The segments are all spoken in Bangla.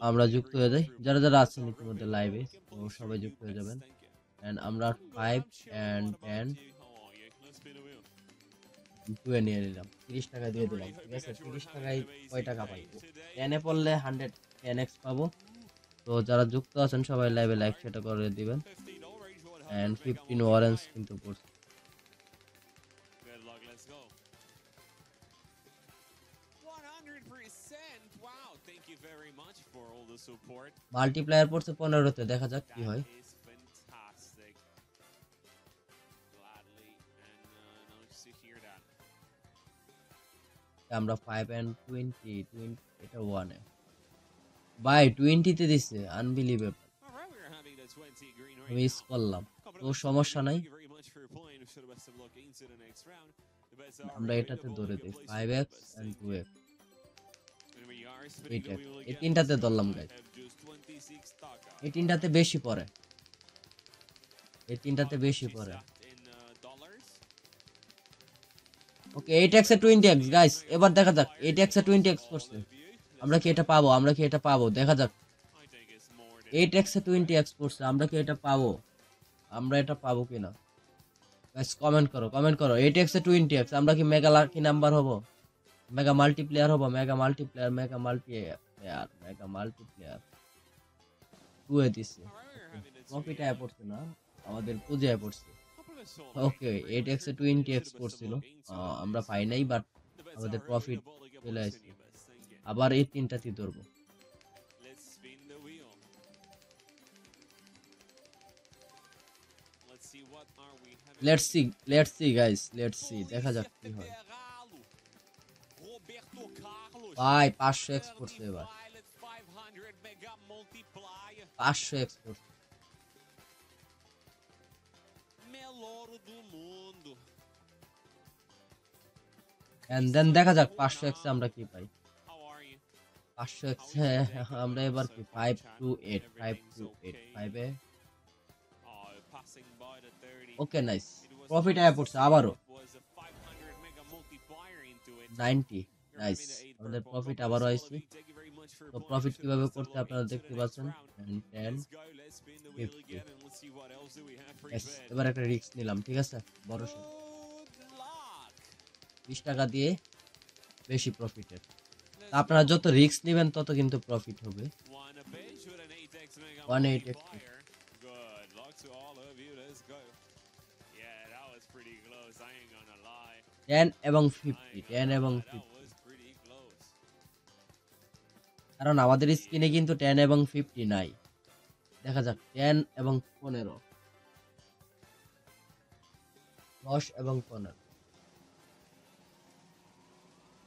আমরা যুক্ত হয়ে যাই, যারা যারা আছেন ইতিমধ্যে লাইভে, তো সবাই যুক্ত হয়ে যাবেন। এন্ড আমরা 5 এন্ড 10 2 এ নিয়ে নিলাম, 30 টাকা দিয়ে দিলাম। ঠিক আছে, 30 টাকায় কয় টাকা পাইবো? 10 এ পড়লে 110x পাবো। তো যারা যুক্ত আছেন সবাই লাইভে লাইক সেটা করে দিবেন। এন্ড 15 অরেঞ্জ কিন্তু পড়ছে। মাল্টিপ্লায়ার পড়ছে 15 তে, দেখা যাক কি হয়। আমরা 5 এন্ড 20 এটা 1 এ বাই 20 তে দিছে, আনবিলিভেবল। মিস করলাম, তো সমস্যা নাই, আমরা এটাতে ধরে দিই 5x এন্ড 2x। এইটা এই তিনটাতে ধরলাম গাইস, এই তিনটাতে বেশি পড়ে, এই তিনটাতে বেশি পড়ে। ওকে 8x এ 20x গাইস, এবার দেখা যাক 8x এ 20x করছে, আমরা কি এটা পাবো? আমরা কি এটা পাবো? দেখা যাক। 8x এ 20x করছে, আমরা কি এটা পাবো? আমরা এটা পাবো কিনা গাইস, কমেন্ট করো, কমেন্ট করো। 8x এ 20x, আমরা কি মেগা লাকি নাম্বার হব? মেগা মাল্টিপ্লেয়ার হব? Mega multiplayer, mega multiplayer, mega multiplayer 2 এ দিছে। প্রফিট আয় পড়ছে না, আমাদের পুঁজি আয় পড়ছে। ওকে 8x এ 20x পড়ছিল, আমরা পাই নাই, বাট আমাদের প্রফিট চলে আসছে। আবার এই তিনটাতে ধরবো। Let's see guys, let's see, দেখা যাক কি হয়। ভাই 500x পড়ছে এবার, 500x পড়ছে। এন্ড দেন দেখা যাক 500x এ আমরা কি পাই। 500x এ আমরা এবার কি 5 টু 8, 5 টু 8, 5 এ ওকে নাইস, প্রফিট আয় পড়ছে আবারও 90। নাইস, আমাদের প্রফিট আবারও আইছে। তো প্রফিট কিভাবে করতে আপনারা দেখতে পাচ্ছেন। 10 50। Yes, এবার একটা রিস্ক নিলাম, ঠিক আছে, বড় সড় 20 টাকা দিয়ে বেশি প্রফিটের। আপনারা যত রিস্ক নেবেন তত কিন্তু প্রফিট হবে। 180x 10 এবং 50, 10 এবং 50, কারণ আমাদের স্ক্রিনে কিন্তু 10 এবং 50 নাই। দেখা যাক 10 এবং 15, 10 এবং 15।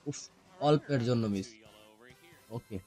উফ, অল্পের জন্য মিস। ওকে